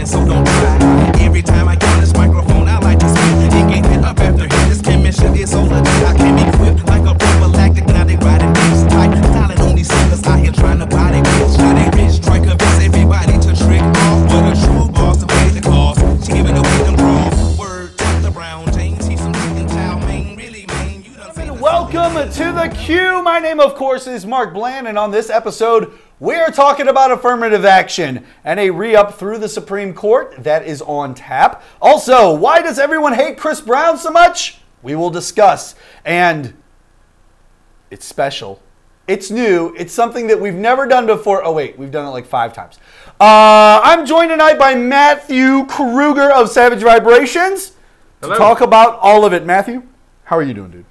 rapping, so don't try. Every time I get on this microphone, I like to spit. It can't get up after hit. This chemistry is so legit. I can be equipped like a prophylactic. Now they riding this tight. Styling on these singers out here trying to buy they bitch. Now they rich, try convince everybody to trick off. What a true boss to pay the cost. She giving away them draws. Word to the brown James. He's some chicken chow mein. Really, man, you done seen Welcome to the Q. My name, of course, is Mark Bland, and on this episode, we are talking about affirmative action and a re-up through the Supreme Court that is on tap. Also, why does everyone hate Chris Brown so much? We will discuss. And it's special. It's new. It's something that we've never done before. Oh, wait. We've done it like 5 times. I'm joined tonight by Matthew Kruger of Savage Vibrations to talk about all of it. Matthew, how are you doing, dude?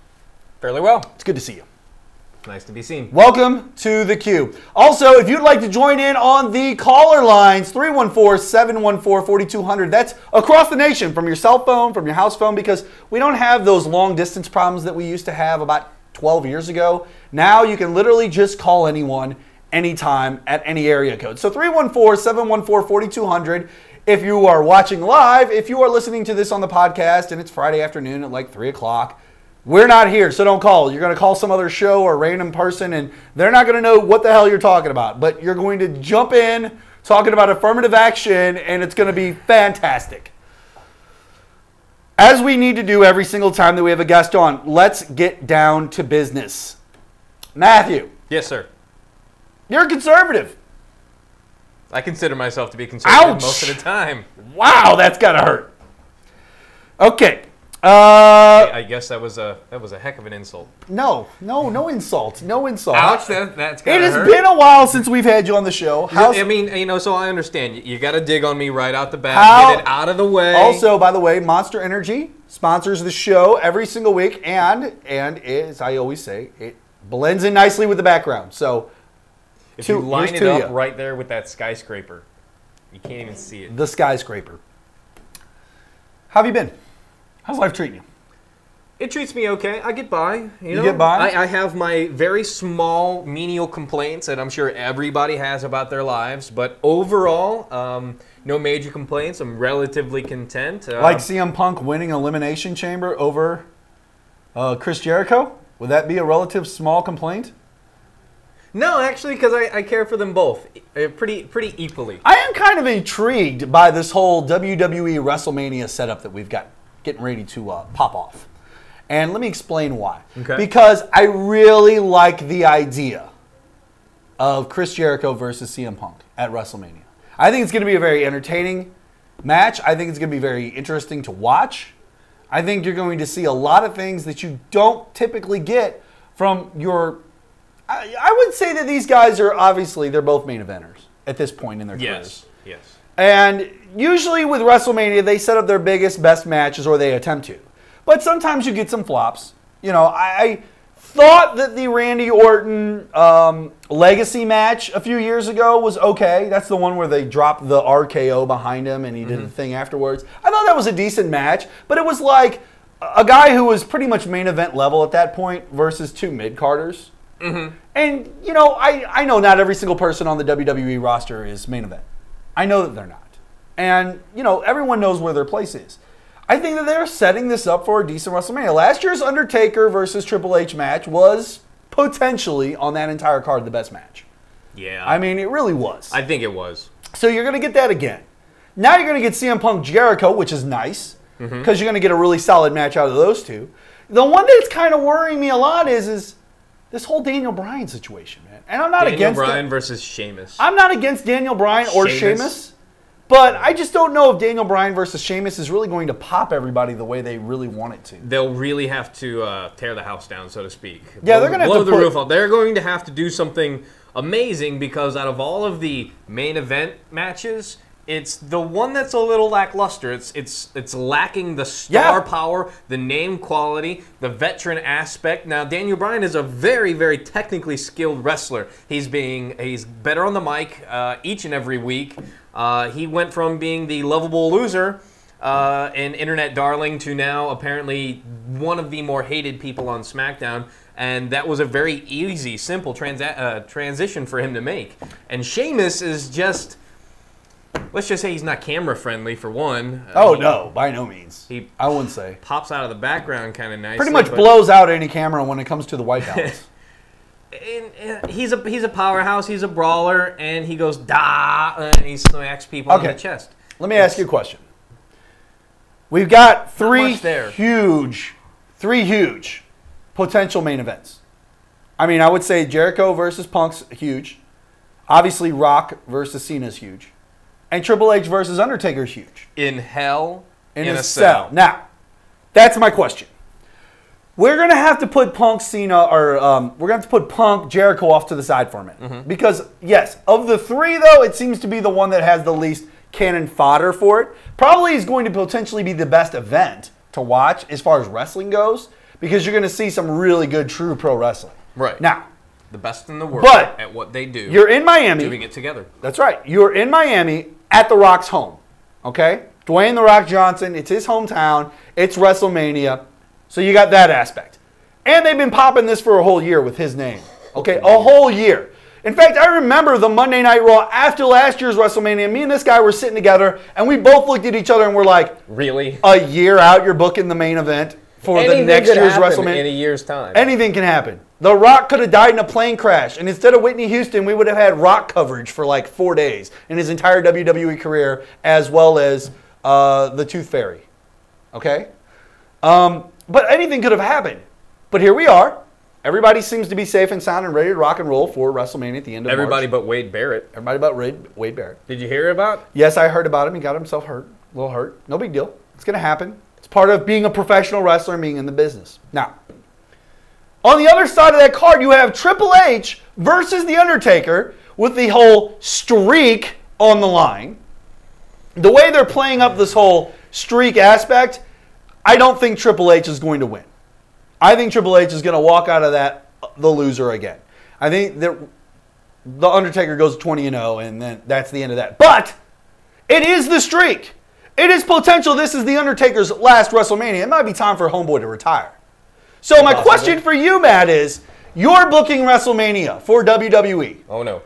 Fairly well. It's good to see you. Nice to be seen. Welcome to the Q. Also, if you'd like to join in on the caller lines, 314-714-4200. That's across the nation, from your cell phone, from your house phone, because we don't have those long distance problems that we used to have about 12 years ago. Now you can literally just call anyone, anytime, at any area code. So 314-714-4200. If you are watching live, if you are listening to this on the podcast and it's Friday afternoon at like 3 o'clock, we're not here, so don't call. You're going to call some other show or random person, and they're not going to know what the hell you're talking about. But you're going to jump in talking about affirmative action, and it's going to be fantastic. As we need to do every single time that we have a guest on, let's get down to business. Matthew. Yes, sir. You're a conservative. I consider myself to be conservative Ouch. most of the time. Wow, that's got to hurt. Okay. I guess that was a heck of an insult. No insult. No insult. Ouch, that's gotta It has hurt. been a while since we've had you on the show. I mean, so I understand. You got to dig on me right out the bat. Get it out of the way. Also, by the way, Monster Energy sponsors the show every single week, and as I always say, it blends in nicely with the background. So, if you line it up right there with that skyscraper, you can't even see it. The skyscraper. How have you been? How's life treating you? It treats me okay. I get by. You know? Get by? I have my very small menial complaints that I'm sure everybody has about their lives, but overall, no major complaints. I'm relatively content. Like CM Punk winning Elimination Chamber over Chris Jericho? Would that be a relative small complaint? No, actually, because I care for them both pretty equally. I am kind of intrigued by this whole WWE WrestleMania setup that we've got getting ready to pop off. And let me explain why. Okay. Because I really like the idea of Chris Jericho versus CM Punk at WrestleMania. I think it's going to be a very entertaining match. I think it's going to be very interesting to watch. I think you're going to see a lot of things that you don't typically get from your... I would say that these guys are obviously, they're both main eventers at this point in their careers. Yes. And usually with WrestleMania, they set up their biggest, best matches, or they attempt to. But sometimes you get some flops. You know, I thought that the Randy Orton Legacy match a few years ago was okay. That's the one where they dropped the RKO behind him and he did the thing afterwards. I thought that was a decent match, but it was like a guy who was pretty much main event level at that point versus 2 mid-carders. Mm-hmm. And, you know, I know not every single person on the WWE roster is main event. I know that they're not. And, you know, everyone knows where their place is. I think that they're setting this up for a decent WrestleMania. Last year's Undertaker versus Triple H match was potentially, on that entire card, the best match. Yeah. I mean, it really was. I think it was. So you're going to get that again. Now you're going to get CM Punk Jericho, which is nice, because you're going to get a really solid match out of those two. The one that's kind of worrying me a lot is this whole Daniel Bryan situation, man. And I'm not against Daniel Bryan versus Sheamus. I'm not against Daniel Bryan or Sheamus, but I just don't know if Daniel Bryan versus Sheamus is really going to pop everybody the way they really want it to. They'll really have to tear the house down, so to speak. Yeah, they're going to have to blow the roof off. They're going to have to do something amazing because out of all of the main event matches, it's the one that's a little lackluster. It's lacking the star power, the name quality, the veteran aspect. Now, Daniel Bryan is a very, very technically skilled wrestler. He's better on the mic each and every week. He went from being the lovable loser an internet darling to now apparently one of the more hated people on SmackDown. And that was a very easy, simple transition for him to make. And Sheamus is just... let's just say he's not camera friendly for one. Oh, no, by no means. I wouldn't say. Pops out of the background kind of nicely. Pretty much blows out any camera when it comes to the White House. And he's a powerhouse. He's a brawler, and he goes da, and he smacks people on the chest. Let me ask you a question. We've got three huge potential main events. I mean, I would say Jericho versus Punk's huge. Obviously, Rock versus Cena is huge. And Triple H versus Undertaker is huge. In hell, in a cell. Now, that's my question. We're going to have to put Punk, Cena, or we're going to have to put Punk, Jericho off to the side for a minute. Because, yes, of the three, though, it seems to be the one that has the least cannon fodder for it. Probably is going to potentially be the best event to watch as far as wrestling goes, because you're going to see some really good true pro wrestling. Right. Now, the best in the world at what they do. You're in Miami. Doing it together. That's right. You're in Miami at The Rock's home. Okay? Dwayne The Rock Johnson. It's his hometown. It's WrestleMania. So you got that aspect. And they've been popping this for a whole year with his name. Okay? A whole year. In fact, I remember the Monday Night Raw after last year's WrestleMania. Me and this guy were sitting together, and we both looked at each other and we're like, really? A year out, you're booking the main event for the next year's WrestleMania? In a year's time. Anything can happen. The Rock could have died in a plane crash, and instead of Whitney Houston, we would have had Rock coverage for like 4 days in his entire WWE career, as well as the Tooth Fairy. Okay? But anything could have happened. But here we are. Everybody seems to be safe and sound and ready to rock and roll for WrestleMania at the end of Everybody March. but Wade Barrett. Everybody but Wade Barrett. Did you hear about? Yes, I heard about him. He got himself hurt. A little hurt. No big deal. It's going to happen. It's part of being a professional wrestler and being in the business. Now, on the other side of that card, you have Triple H versus The Undertaker with the whole streak on the line. The way they're playing up this whole streak aspect, I don't think Triple H is going to win. I think Triple H is going to walk out of that the loser again. I think that The Undertaker goes 20-0, and then that's the end of that. But it is the streak. It is potential. This is The Undertaker's last WrestleMania. It might be time for Homeboy to retire. So my question for you, Matt, is you're booking WrestleMania for WWE. Oh, no.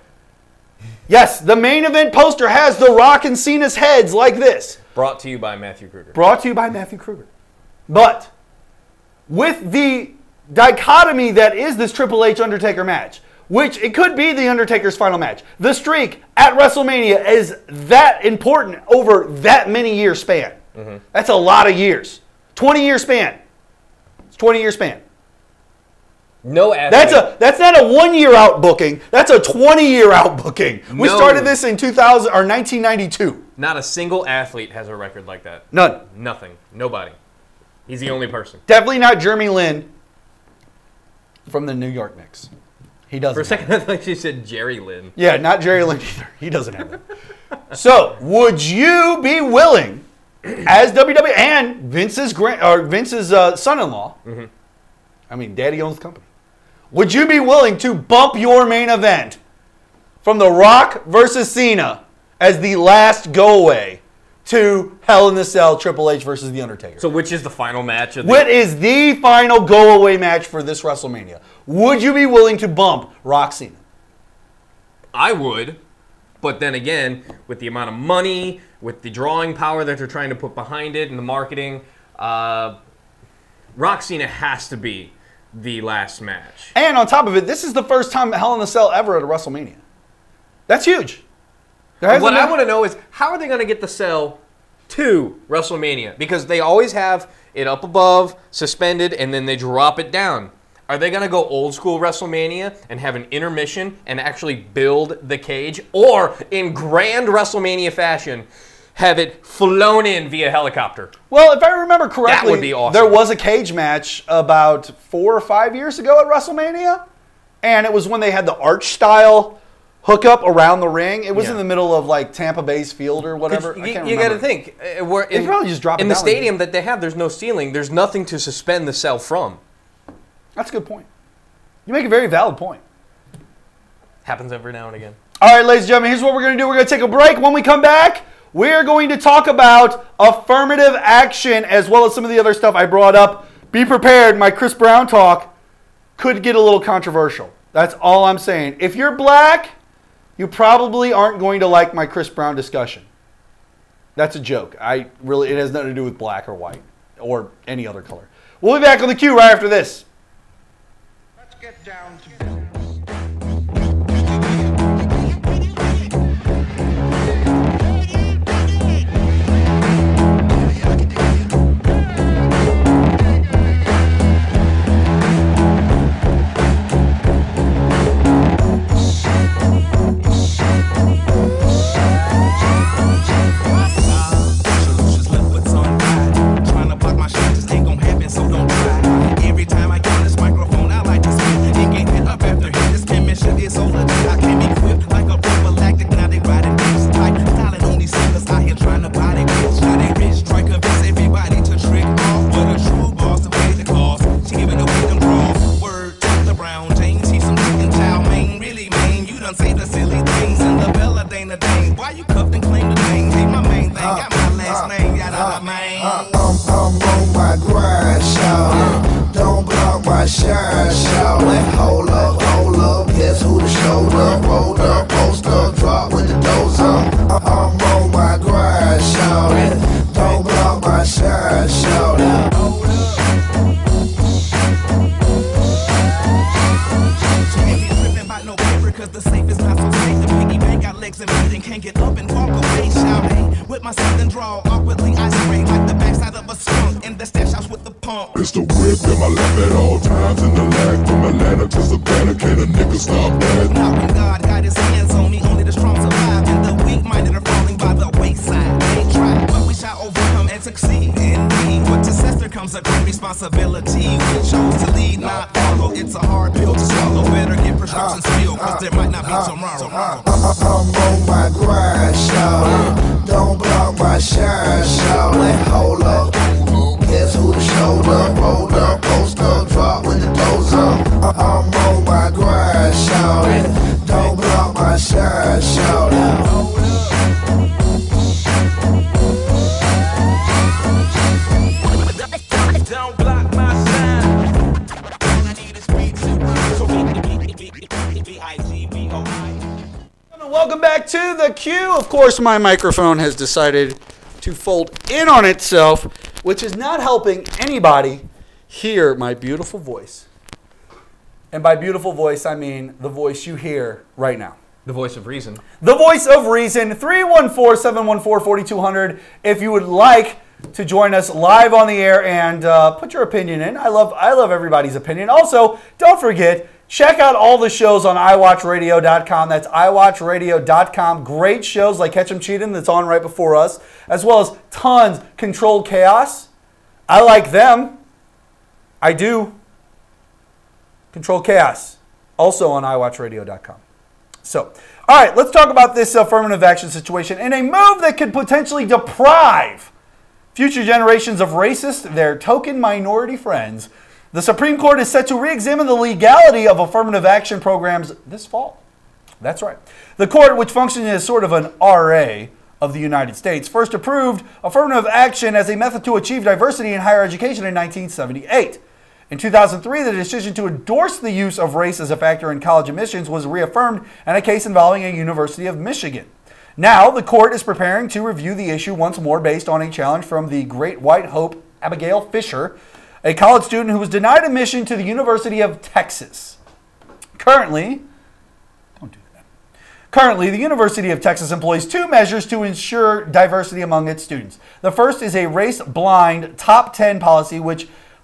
Yes, the main event poster has The Rock and Cena's heads like this. Brought to you by Matthew Kruger. Brought to you by Matthew Kruger. But with the dichotomy that is this Triple H Undertaker match, which it could be The Undertaker's final match, the streak at WrestleMania is that important over that many year span. That's a lot of years. 20-year span. 20-year span. No athlete. That's not a 1-year out booking. That's a 20-year out booking. We started this in 2000 or 1992. Not a single athlete has a record like that. None. Nothing. Nobody. He's the only person. Definitely not Jeremy Lin from the New York Knicks. He doesn't. For a second, I thought you said Jerry Lynn. Yeah, not Jerry Lynn either. He doesn't have it. So, would you be willing, as WWE and Vince's son-in-law, I mean, Daddy owns the company, would you be willing to bump your main event from The Rock versus Cena as the last go-away to Hell in the Cell, Triple H versus The Undertaker? So which is the final match? What is the final go-away match for this WrestleMania? Would you be willing to bump Rock Cena? I would. But then again, with the amount of money, with the drawing power that they're trying to put behind it and the marketing, Rock Cena has to be the last match. And on top of it, this is the first time Hell in the Cell ever at a WrestleMania. That's huge. What I want to know is, how are they going to get the cell to WrestleMania? Because they always have it up above, suspended, and then they drop it down. Are they going to go old school WrestleMania and have an intermission and actually build the cage? Or, in grand WrestleMania fashion, have it flown in via helicopter? Well, if I remember correctly, that would be awesome. There was a cage match about 4 or 5 years ago at WrestleMania. And it was when they had the arch-style hookup around the ring. It was in the middle of like Tampa Bay's field or whatever. I can't remember. You got to think. They probably just drop it in the down stadium that they have, there's no ceiling. There's nothing to suspend the cell from. That's a good point. You make a very valid point. Happens every now and again. All right, ladies and gentlemen, here's what we're going to do. We're going to take a break. When we come back, we're going to talk about affirmative action as well as some of the other stuff I brought up. Be prepared. My Chris Brown talk could get a little controversial. That's all I'm saying. If you're black, you probably aren't going to like my Chris Brown discussion. That's a joke. It has nothing to do with black or white or any other color. We'll be back on the queue right after this. Let's get down to business. It's the whip in my lap at all times, in the lag from Atlanta to Savannah. Can't a nigga stop that? Not when God got his hands on me, only the strong survive, and the weak-minded are falling by the wayside. They try, but we shall overcome and succeed. Indeed, with success there comes a great responsibility. We chose to lead, not follow. It's a hard pill to swallow. Better get prescriptions filled, cause there might not be tomorrow. I'm on my grind, shout. Don't block my shine, shout. Hold up. Guess who the showed up, rolled up, post up, drop when the doors up. I'm on my grind, shout. Don't block my shine, shout. Don't block my shine. All I need is beats and rhymes. So Welcome back to the queue. Of course, my microphone has decided to fold in on itself, which is not helping anybody hear my beautiful voice. And by beautiful voice, I mean the voice you hear right now. The voice of reason. The voice of reason, 314-714-4200. If you would like to join us live on the air and put your opinion in. I love everybody's opinion. Also, don't forget, check out all the shows on iWatchRadio.com. That's iWatchRadio.com. Great shows like Catch 'em Cheatin' that's on right before us, as well as tons. Controlled Chaos. I like them. I do. Controlled Chaos. Also on iWatchRadio.com. So, all right, let's talk about this affirmative action situation in a move that could potentially deprive future generations of racists their token minority friends. The Supreme Court is set to re-examine the legality of affirmative action programs this fall. That's right. The court, which functions as sort of an RA of the United States, first approved affirmative action as a method to achieve diversity in higher education in 1978. In 2003, the decision to endorse the use of race as a factor in college admissions was reaffirmed in a case involving a University of Michigan. Now, the court is preparing to review the issue once more based on a challenge from the Great White Hope Abigail Fisher, a college student who was denied admission to the University of Texas. Currently, the University of Texas employs two measures to ensure diversity among its students. The first is a race-blind top 10 policy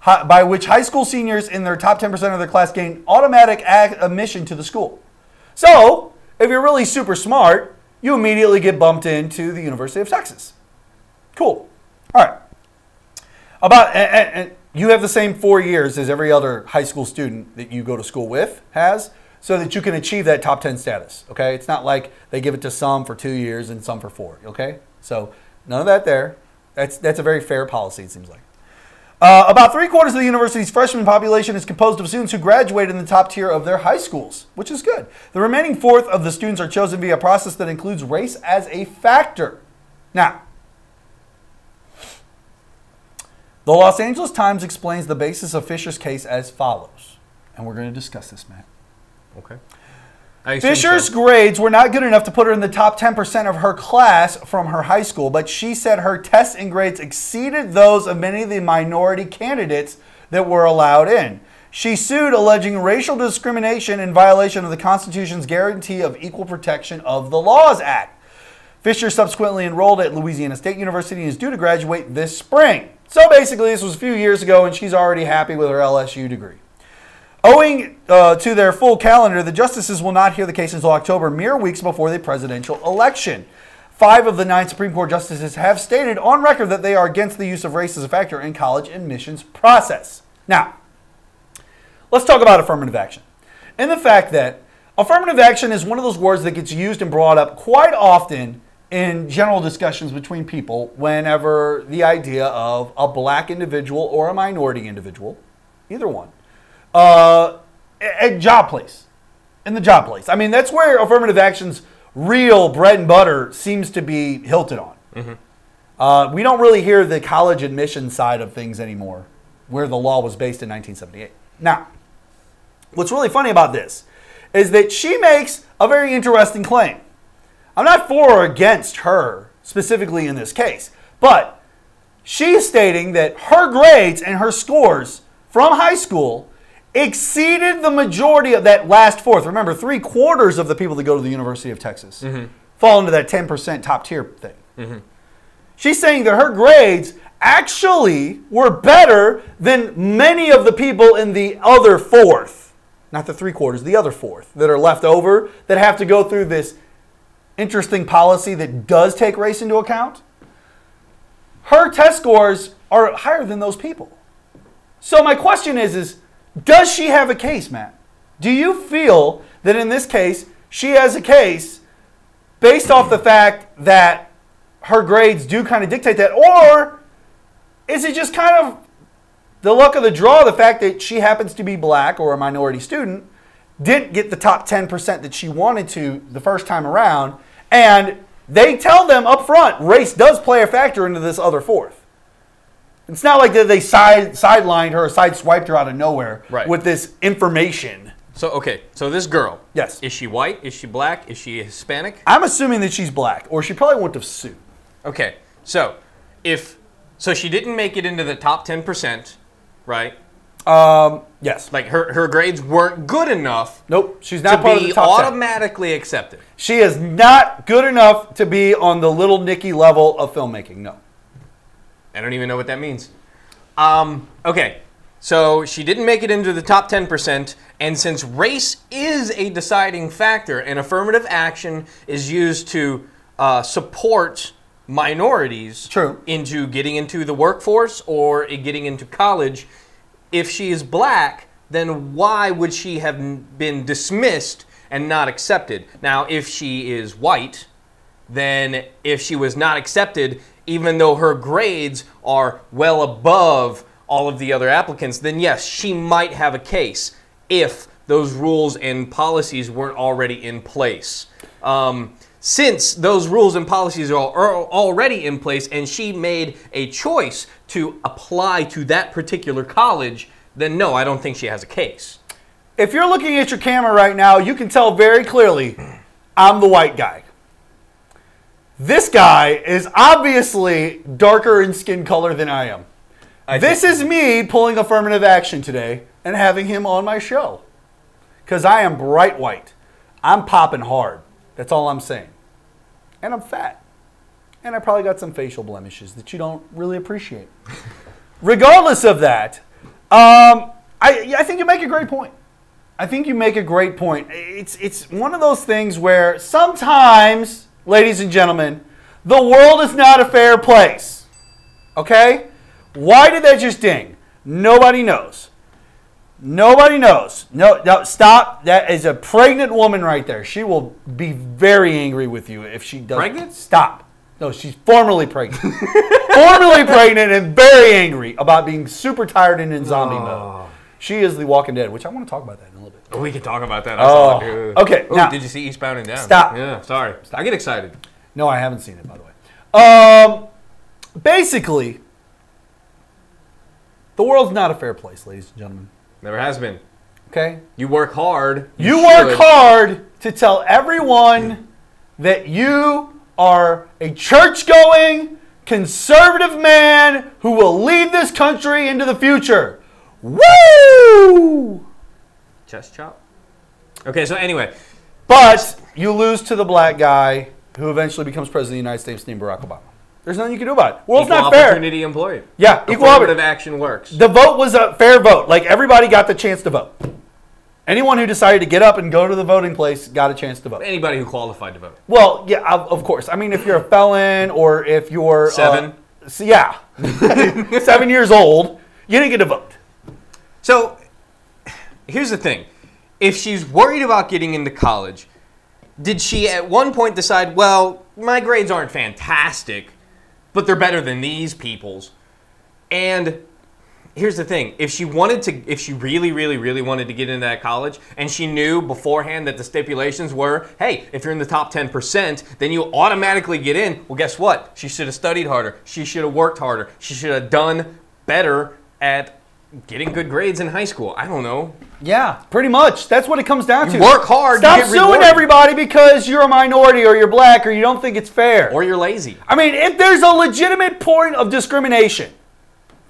by which high school seniors in their top 10% of their class gain automatic admission to the school. So, if you're really super smart, you immediately get bumped into the University of Texas. Cool. All right. And you have the same 4 years as every other high school student that you go to school with has, so that you can achieve that top 10 status, okay? It's not like they give it to some for 2 years and some for 4, okay? So none of that there. That's a very fair policy, it seems like. About 3/4 of the university's freshman population is composed of students who graduated in the top tier of their high schools, which is good. The remaining 1/4 of the students are chosen via a process that includes race as a factor. Now, the Los Angeles Times explains the basis of Fisher's case as follows. And we're going to discuss this, Matt. Okay. Fisher's grades were not good enough to put her in the top 10% of her class from her high school, but she said her tests and grades exceeded those of many of the minority candidates that were allowed in. She sued, alleging racial discrimination in violation of the Constitution's guarantee of equal protection of the Laws Act. Fisher subsequently enrolled at Louisiana State University and is due to graduate this spring. So basically, this was a few years ago, and she's already happy with her LSU degree. Owing to their full calendar, the justices will not hear the case until October, mere weeks before the presidential election. 5 of the 9 Supreme Court justices have stated on record that they are against the use of race as a factor in college admissions process. Now, let's talk about affirmative action. And the fact that affirmative action is one of those words that gets used and brought up quite often in general discussions between people whenever the idea of a black individual or a minority individual, either one, a job place, in the job place. I mean, that's where affirmative action's real bread and butter seems to be hilted on. Mm-hmm. We don't really hear the college admission side of things anymore, where the law was based in 1978. Now, what's really funny about this is that she makes a very interesting claim. I'm not for or against her specifically in this case, but she's stating that her grades and her scores from high school exceeded the majority of that last fourth. Remember, 3/4 of the people that go to the University of Texas fall into that 10% top tier thing. Mm-hmm. She's saying that her grades actually were better than many of the people in the other fourth. Not the 3/4, the other fourth that are left over that have to go through this interesting policy that does take race into account. Her test scores are higher than those people. So my question is does she have a case, Matt? Do you feel that in this case, she has a case based off the fact that her grades do kind of dictate that? Or is it just kind of the luck of the draw, the fact that she happens to be black or a minority student, didn't get the top 10% that she wanted to the first time around, and they tell them up front, race does play a factor into this other fourth. It's not like they sidelined her or sideswiped her out of nowhere with this information. So, okay, so this girl. Yes. Is she white? Is she black? Is she Hispanic? I'm assuming that she's black, or she probably wouldn't have sued. Okay, so so she didn't make it into the top 10%, right? Yes. Like her grades weren't good enough. Nope, she's not part of the top 10. Automatically accepted. She is not good enough to be on the Little Nicky level of filmmaking, no. I don't even know what that means. Okay, so she didn't make it into the top 10%, and since race is a deciding factor and affirmative action is used to support minorities into getting into the workforce or getting into college, if she is black, then why would she have been dismissed and not accepted? Now, if she is white, then if she was not accepted, even though her grades are well above all of the other applicants, then yes, she might have a case if those rules and policies weren't already in place. Since those rules and policies are already in place and she made a choice to apply to that particular college, then no, I don't think she has a case. If you're looking at your camera right now, you can tell very clearly I'm the white guy. This guy is obviously darker in skin color than I am. This is me pulling affirmative action today and having him on my show. Because I am bright white. I'm popping hard. That's all I'm saying. And I'm fat. And I probably got some facial blemishes that you don't really appreciate. Regardless of that, I think you make a great point. I think you make a great point. It's one of those things where sometimes, ladies and gentlemen, the world is not a fair place. Okay? Why did that just ding? Nobody knows. Nobody knows. No, stop. That is a pregnant woman right there. She will be very angry with you if she does. Pregnant? Stop. No, she's formerly pregnant. Formerly pregnant and very angry about being super tired and in zombie mode. She is the Walking Dead, which I want to talk about that in a little bit. Oh, we can talk about that. Okay. Ooh, now, did you see Eastbound and Down? Stop. Yeah, sorry. Stop. I get excited. No, I haven't seen it, by the way. Basically, the world's not a fair place, ladies and gentlemen. Never has been. Okay? You work hard. You work hard to tell everyone that you are a church-going, conservative man who will lead this country into the future. Woo! Chest chop. Okay, so anyway. But you lose to the black guy who eventually becomes president of the United States named Barack Obama. There's nothing you can do about it. World's Equal not fair. opportunity employed. Yeah, equal Affirmative action works. The vote was a fair vote. Like, everybody got the chance to vote. Anyone who decided to get up and go to the voting place got a chance to vote. Anybody who qualified to vote. Well, yeah, of course. I mean, if you're a felon or if you're... 7. 7 years old, you didn't get to vote. So, here's the thing. If she's worried about getting into college, did she at one point decide, well, my grades aren't fantastic, but they're better than these people's? And here's the thing. If she really, really, really wanted to get into that college, and she knew beforehand that the stipulations were, hey, if you're in the top 10%, then you automatically get in. Well, guess what? She should have studied harder. She should have worked harder. She should have done better at getting good grades in high school. I don't know. Yeah, pretty much. That's what it comes down to. Work hard. Stop you get suing rewarded. everybody because you're a minority or you're black or you don't think it's fair. Or you're lazy. I mean, if there's a legitimate point of discrimination,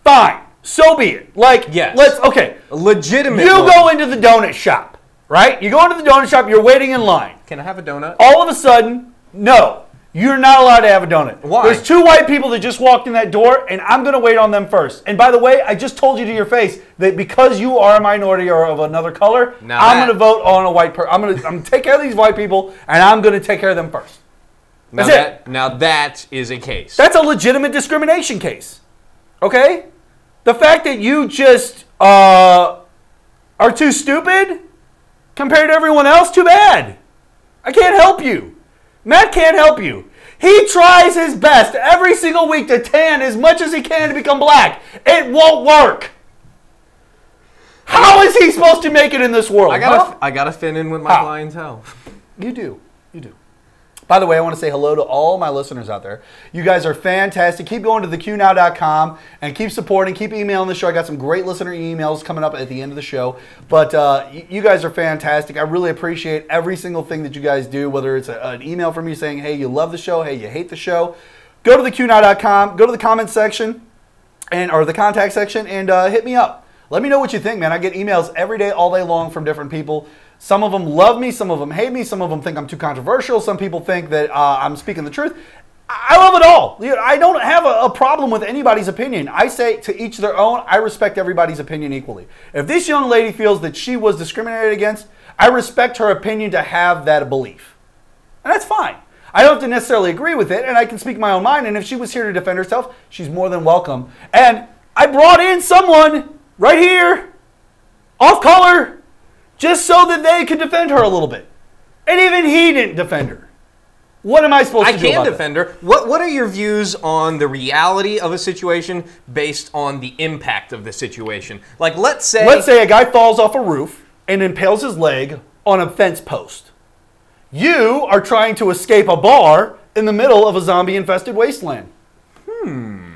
fine. So be it. Like, yes. Okay. A legitimate You one. go into the donut shop, right? You go into the donut shop, you're waiting in line. Can I have a donut? All of a sudden, no. You're not allowed to have a donut. Why? There's 2 white people that just walked in that door, and I'm going to wait on them first. And by the way, I just told you to your face that because you are a minority or of another color, I'm going to vote on a white person. I'm going to take care of these white people, and I'm going to take care of them first. That's it. Now that is a case. That's a legitimate discrimination case. Okay? The fact that you just are too stupid compared to everyone else, too bad. I can't help you. Matt can't help you. He tries his best every single week to tan as much as he can to become black. It won't work. How is he supposed to make it in this world? I gotta fit in with my How? clientele. You do. You do. By the way, I want to say hello to all my listeners out there. You guys are fantastic. Keep going to theqnow.com and keep supporting. Keep emailing the show. I got some great listener emails coming up at the end of the show. But you guys are fantastic. I really appreciate every single thing that you guys do, whether it's an email from you saying, hey, you love the show, hey, you hate the show. Go to theqnow.com, go to the comment section or the contact section and hit me up. Let me know what you think, man. I get emails every day, all day long from different people. Some of them love me, some of them hate me, some of them think I'm too controversial, some people think that I'm speaking the truth. I love it all. I don't have a problem with anybody's opinion. I say to each their own. I respect everybody's opinion equally. If this young lady feels that she was discriminated against, I respect her opinion to have that belief. And that's fine. I don't have to necessarily agree with it, and I can speak my own mind, and if she was here to defend herself, she's more than welcome. And I brought in someone right here, off color, just so that they could defend her a little bit. And even he didn't defend her. What am I supposed to do about I can defend her. What are your views on the reality of a situation based on the impact of the situation? Like, let's say a guy falls off a roof and impales his leg on a fence post. You are trying to escape a bar in the middle of a zombie-infested wasteland.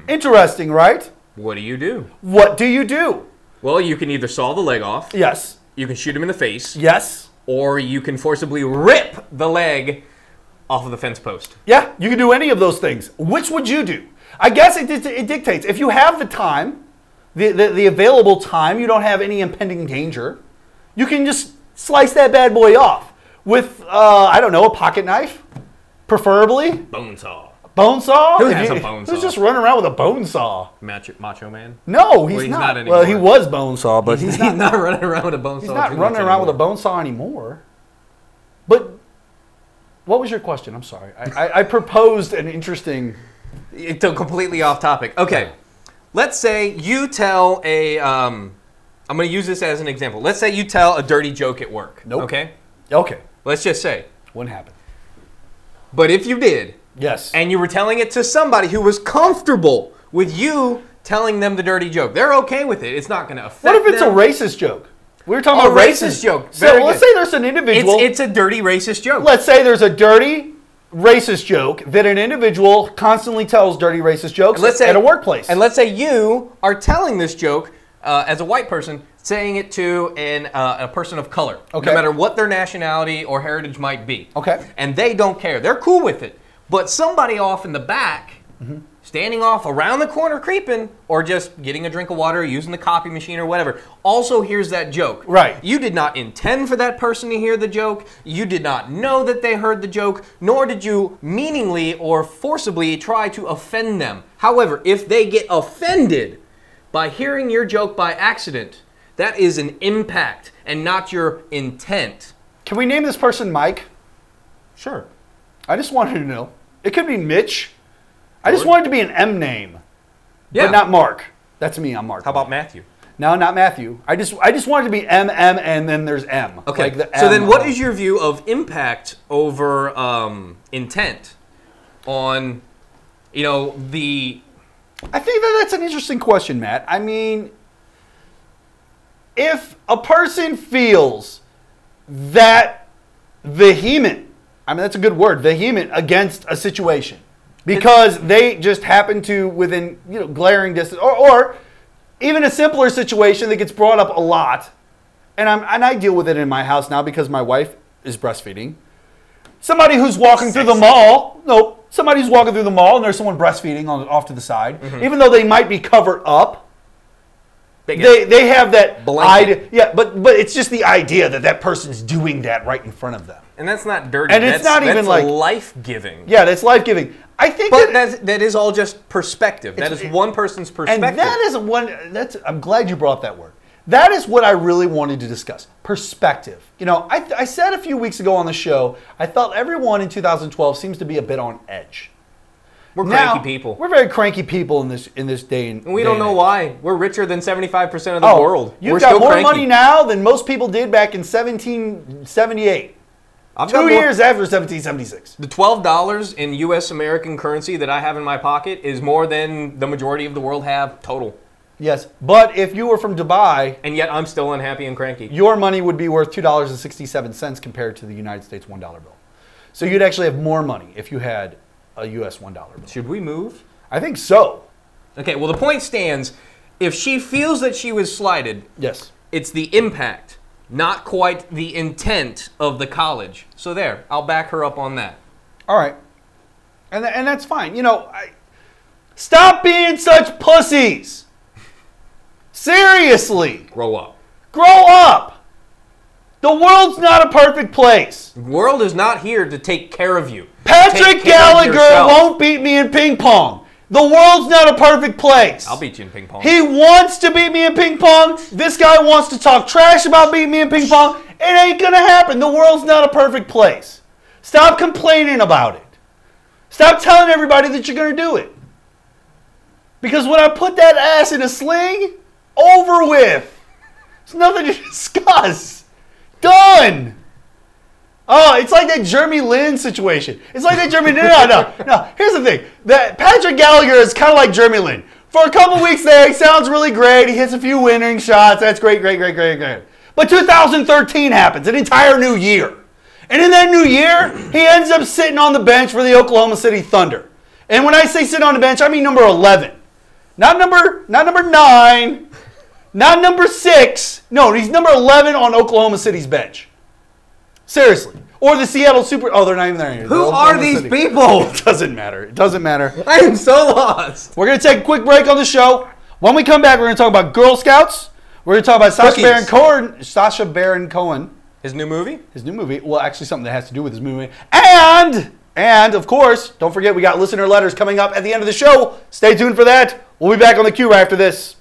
Interesting, right? What do you do? What do you do? Well, you can either saw the leg off. Yes. You can shoot him in the face. Yes. Or you can forcibly rip the leg off of the fence post. Yeah, you can do any of those things. Which would you do? I guess it dictates. If you have the time, the available time, you don't have any impending danger, you can just slice that bad boy off with, I don't know, a pocket knife, preferably. Bone saw. Bone saw? Who has a bone saw? Who's just running around with a bone saw? Macho Man? No, he's Well, he's not. not anymore. Well, he was bone saw, but he's not. not running around with a bone saw. He's not too running much around with a anymore. bone saw anymore. But what was your question? I'm sorry. I proposed an interesting... It's completely off topic. Okay. Let's say you tell a... I'm going to use this as an example. Let's say you tell a dirty joke at work. Nope. Okay? Okay. Let's just say. Wouldn't happen. But if you did... Yes. And you were telling it to somebody who was comfortable with you telling them the dirty joke. They're okay with it. It's not going to affect them. What if it's a racist joke? We were talking about racist joke. So Very let's good. say there's an individual. It's a dirty racist joke. Let's say there's a dirty racist joke that an individual constantly tells dirty racist jokes at a workplace. And let's say you are telling this joke as a white person, saying it to a person of color, Okay. no matter what their nationality or heritage might be. Okay. And they don't care. They're cool with it. But somebody off in the back, standing off around the corner creeping, or just getting a drink of water, using the copy machine or whatever, also hears that joke. Right. You did not intend for that person to hear the joke. You did not know that they heard the joke, nor did you meaningly or forcibly try to offend them. However, if they get offended by hearing your joke by accident, that is an impact and not your intent. Can we name this person Mike? Sure. I just wanted to know. It could be Mitch. I just want it to be an M name, Yeah. but not Mark. That's me. I'm Mark. How about Matthew? No, not Matthew. I just want it to be M, and then there's M. Okay. Like the So M then what of- is your view of impact over intent on, the... I think that's an interesting question, Matt. I mean, if a person feels that vehement, I mean, that's a good word, vehement against a situation because they just happen to within, glaring distance, or even a simpler situation that gets brought up a lot, and I deal with it in my house now because my wife is breastfeeding. Somebody who's walking through the mall, somebody who's walking through the mall and there's someone breastfeeding off to the side, even though they might be covered up. They have that idea, yeah, but it's just the idea that person's doing that right in front of them. And that's not dirty. And it's not even like life-giving. Yeah, that's life-giving. I think But that is all just perspective. That is one person's perspective. And that is I'm glad you brought up that word. That is what I really wanted to discuss. Perspective. I said a few weeks ago on the show, I felt everyone in 2012 seems to be a bit on edge. We're cranky people. We're very cranky people in this day and we don't know why. We're richer than 75% of the world. You've We're got still more cranky. money now than most people did back in 1778. I've got 2 more- years after 1776. The $12 in U.S. American currency that I have in my pocket is more than the majority of the world have total. Yes, but if you were from Dubai, And yet I'm still unhappy and cranky. your money would be worth $2.67 compared to the United States $1 bill. So you'd actually have more money if you had a U.S. $1 bill. Should we move? I think so. Okay, well, the point stands. If she feels that she was slighted, Yes. it's the impact, not quite the intent of the college. So there, I'll back her up on that. All right. And that's fine. Stop being such pussies. Seriously. Grow up. Grow up. The world's not a perfect place. The world is not here to take care of you. Patrick Take care of Gallagher yourself. won't beat me in ping pong. The world's not a perfect place. I'll beat you in ping pong. He wants to beat me in ping pong. This guy wants to talk trash about beating me in ping pong. It ain't going to happen. The world's not a perfect place. Stop complaining about it. Stop telling everybody that you're going to do it. Because when I put that ass in a sling, over with. There's nothing to discuss. Done. Oh, it's like that Jeremy Lin situation. It's like that Jeremy... No. Here's the thing. That Patrick Gallagher is kind of like Jeremy Lin. For a couple weeks there, he sounds really great. He hits a few winning shots. That's great. But 2013 happens, an entire new year. And in that new year, he ends up sitting on the bench for the Oklahoma City Thunder. And when I say sit on the bench, I mean number 11. Not number 9, not number 6. No, he's number 11 on Oklahoma City's bench. Seriously. Or the Seattle Super... Oh, they're not even there anymore. Who are these people? It doesn't matter. It doesn't matter. I am so lost. We're going to take a quick break on the show. When we come back, we're going to talk about Girl Scouts. We're going to talk about Sacha Baron Cohen. His new movie? His new movie. Well, actually something that has to do with his movie. And, of course, don't forget we got listener letters coming up at the end of the show. Stay tuned for that. We'll be back on the queue right after this.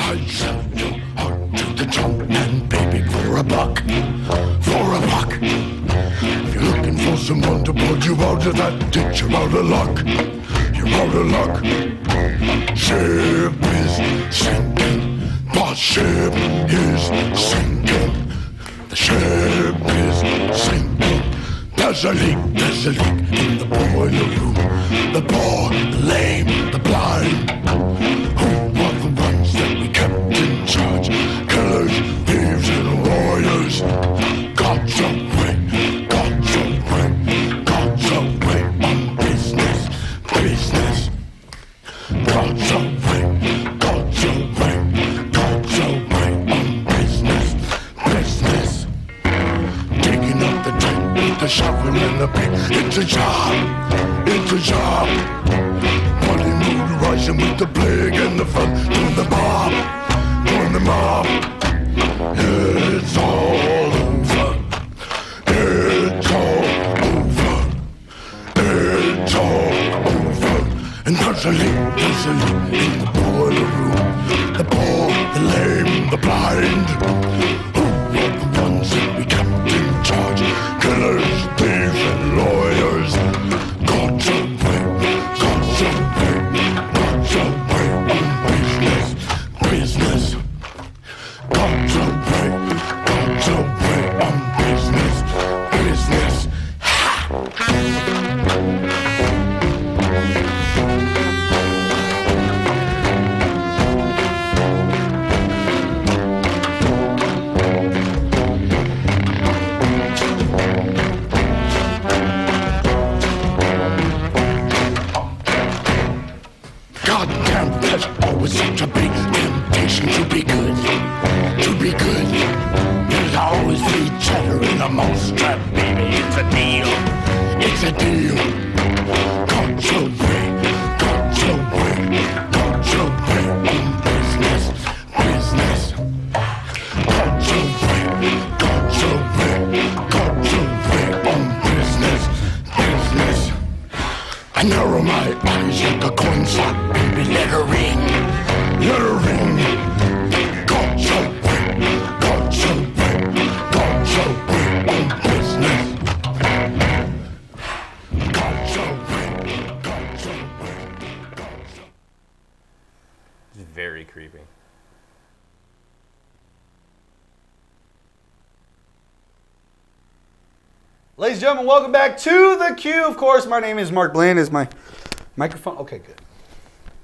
I sell your heart to the jump man, baby, for a buck. For a buck. If you're looking for someone to pull you out of that ditch, you're out of luck. You're out of luck. Ship is sinking. The ship is sinking. The ship is sinking. There's a leak in the boiler room. The poor, the lame, the blind. Who are the ones that we kept in charge? Killers, mixing with the plague and the fun. Join the mob, join the mob. It's all over. It's all over. It's all over. And puzzling in the boiler room. The poor, the lame, the blind. Who are the ones that we kept in charge? Killers, thieves, and lawyers. God's away, God's away, God's away on business, business. God's away on business, business. Goddamn, there's always such a big temptation to be good, to be good. There's always free cheddar in the mousetrap, baby. It's a deal, it's a deal. God's away, God's away, God's away on business, business. God's away, God's away, God's away on business, business. I narrow my eyes like a coin slot, baby, let her ring, let her ring. God's away, God's away, God's away on business. God's away, God's away, God's away. It's very creepy. Ladies and gentlemen, welcome back to The Q. Of course, my name is Mark Bland. Is my microphone? Okay, good.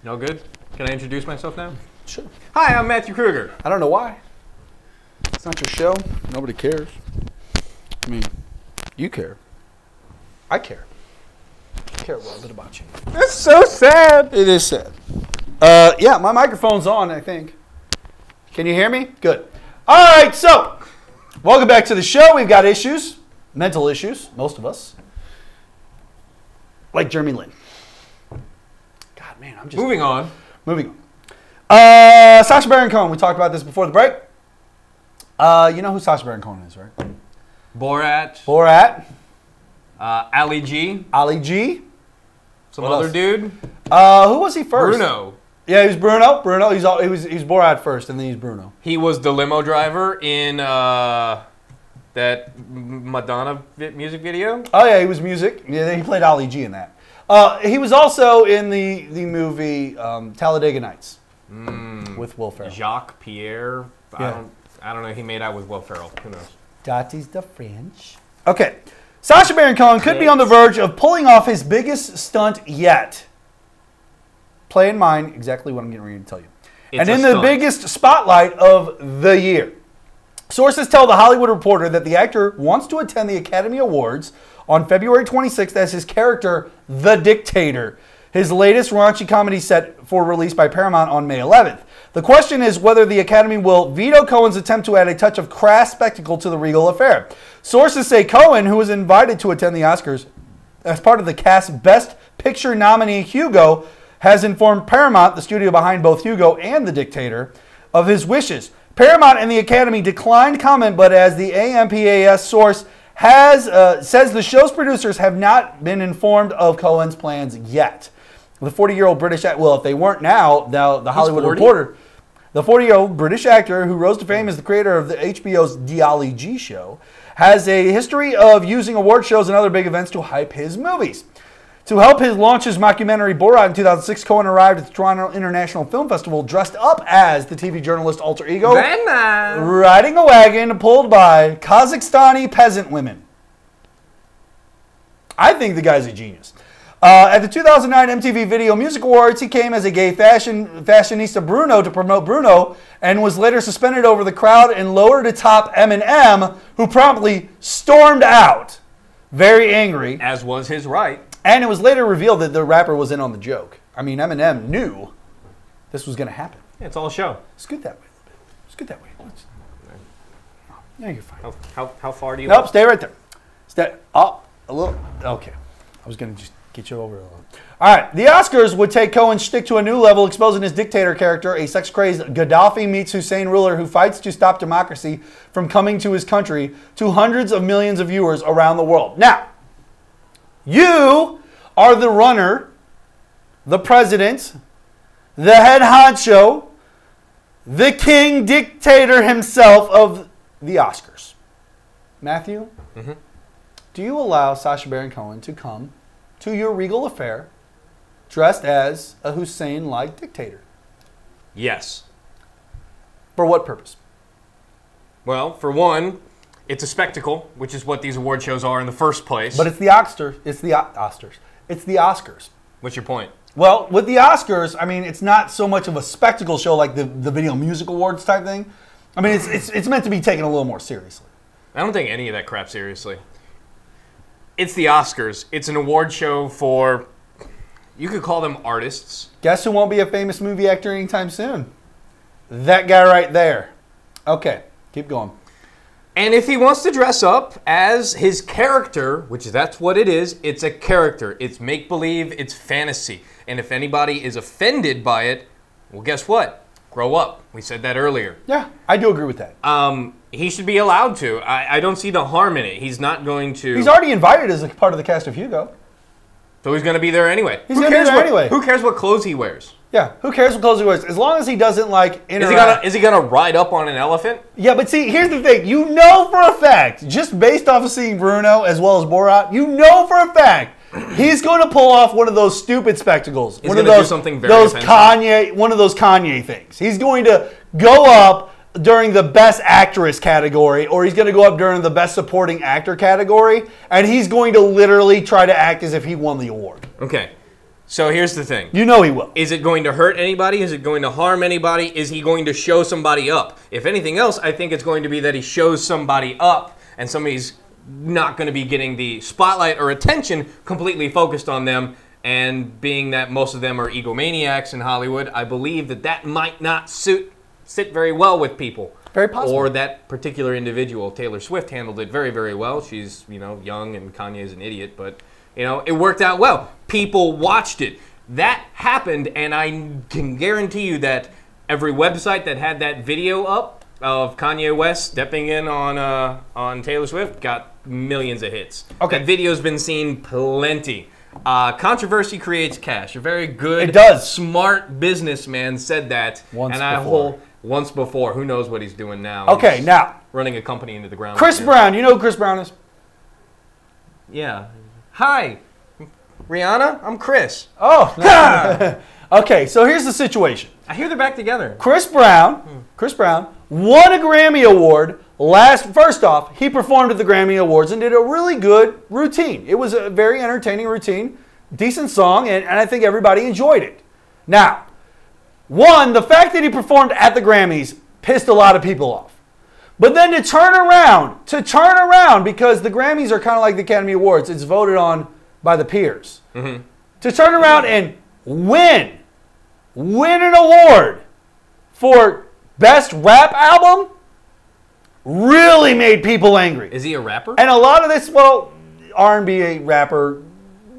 No good? Can I introduce myself now? Sure. Hi, I'm Matthew Kruger. I don't know why. It's not your show. Nobody cares. I mean, you care. I care. I care a little bit about you. That's so sad. It is sad. Yeah, my microphone's on, I think. Can you hear me? Good. All right, so welcome back to the show. We've got issues, mental issues, most of us. Like Jeremy Lin. God, man, I'm just... Moving on. Sacha Baron Cohen. We talked about this before the break. You know who Sacha Baron Cohen is, right? Borat. Ali G. Ali G. Some What other else? dude. Who was he first? Bruno. Yeah, he was Bruno. He's Borat first, and then he's Bruno. He was the limo driver in that Madonna music video. Oh yeah, he was music. Yeah, he played Ali G in that. He was also in the movie Talladega Nights with Will Ferrell. Jacques Pierre. Yeah. I don't know. He made out with Will Ferrell. Who knows? That is the French. Okay. Sacha Baron Cohen could be on the verge of pulling off his biggest stunt yet. Play in mind exactly what I'm getting ready to tell you. It's and in a the stunt. biggest spotlight of the year. Sources tell The Hollywood Reporter that the actor wants to attend the Academy Awards on February 26th as his character, The Dictator, his latest raunchy comedy set for release by Paramount on May 11th. The question is whether the Academy will veto Cohen's attempt to add a touch of crass spectacle to the regal affair. Sources say Cohen, who was invited to attend the Oscars as part of the cast's Best Picture nominee Hugo, has informed Paramount, the studio behind both Hugo and The Dictator, of his wishes. Paramount and the Academy declined comment, but as the AMPAS source says the show's producers have not been informed of Cohen's plans yet. The 40-year-old British actor, well, if they weren't now the Hollywood 40? Reporter, the 40-year-old British actor who rose to fame as the creator of the HBO's The Ali G Show, has a history of using award shows and other big events to hype his movies. To help launch his mockumentary Borat in 2006, Cohen arrived at the Toronto International Film Festival dressed up as the TV journalist alter ego, riding a wagon pulled by Kazakhstani peasant women. I think the guy's a genius. At the 2009 MTV Video Music Awards, he came as a gay fashionista Bruno to promote Bruno and was later suspended over the crowd and lowered atop Eminem, who promptly stormed out, very angry. As was his right. And it was later revealed that the rapper was in on the joke. I mean, Eminem knew this was going to happen. Yeah, it's all a show. Scoot that way a little bit. Scoot that way. No, you're fine. How far do you Nope, stay right there. Stay up a little. Okay. I was going to just Get you over. All right. The Oscars would take Cohen's shtick to a new level, exposing his dictator character, a sex-crazed Gaddafi meets Hussein ruler who fights to stop democracy from coming to his country, to hundreds of millions of viewers around the world. Now, you are the runner, the president, the head honcho, the king dictator himself of the Oscars. Matthew, do you allow Sacha Baron Cohen to come to your regal affair dressed as a Hussein-like dictator? Yes. For what purpose? Well, for one, it's a spectacle, which is what these award shows are in the first place. But it's the Oscars. It's the Oscars. It's the Oscars. What's your point? Well, with the Oscars, I mean, it's not so much of a spectacle show like the Video Music Awards type thing. I mean, it's meant to be taken a little more seriously. I don't take any of that crap seriously. It's the Oscars. It's an award show for, you could call them artists. Guess who won't be a famous movie actor anytime soon? That guy right there. Okay, keep going. And if he wants to dress up as his character, which that's what it is, it's a character. It's make-believe, it's fantasy. And if anybody is offended by it, well, guess what? Grow up. We said that earlier. Yeah, I do agree with that. He should be allowed to. I don't see the harm in it. He's not going to... He's already invited as a part of the cast of Hugo. So he's going to be there anyway. He's going to be there anyway. Who cares what clothes he wears? Yeah, who cares what clothes he wears? As long as he doesn't, like, interact. Is he gonna ride up on an elephant? Yeah, but see, here's the thing. You know for a fact, just based off of seeing Bruno as well as Borat, you know for a fact he's going to pull off one of those stupid spectacles. He's one of gonna those, do something very those offensive. one of those Kanye things. He's going to go up during the Best Actress category, or he's going to go up during the Best Supporting Actor category, and he's going to literally try to act as if he won the award. Okay. So here's the thing. You know he will. Is it going to hurt anybody? Is it going to harm anybody? Is he going to show somebody up? If anything else, I think it's going to be that he shows somebody up and somebody's not going to be getting the spotlight or attention completely focused on them. And being that most of them are egomaniacs in Hollywood, I believe that that might not sit very well with people. Very possible. Or that particular individual. Taylor Swift handled it very, very well. She's, young and Kanye's an idiot, but... it worked out well. People watched it. That happened, and I can guarantee you that every website that had that video up of Kanye West stepping in on Taylor Swift got millions of hits. Okay. That video's been seen plenty. Controversy creates cash. A very good, It does. smart businessman said that. Once before. Who knows what he's doing now? Okay, He's now. running a company into the ground. Chris Brown. You know who Chris Brown is? Yeah. Hi, Rihanna. I'm Chris. Oh. No. Okay, so here's the situation. I hear they're back together. Chris Brown won a Grammy Award first off, he performed at the Grammy Awards and did a really good routine. It was a very entertaining routine, decent song, and I think everybody enjoyed it. Now, the fact that he performed at the Grammys pissed a lot of people off. But then to turn around, because the Grammys are kind of like the Academy Awards, it's voted on by the peers. Mm-hmm. To turn around and win an award for Best Rap Album really made people angry. Is he a rapper? And a lot of this, R&B rapper,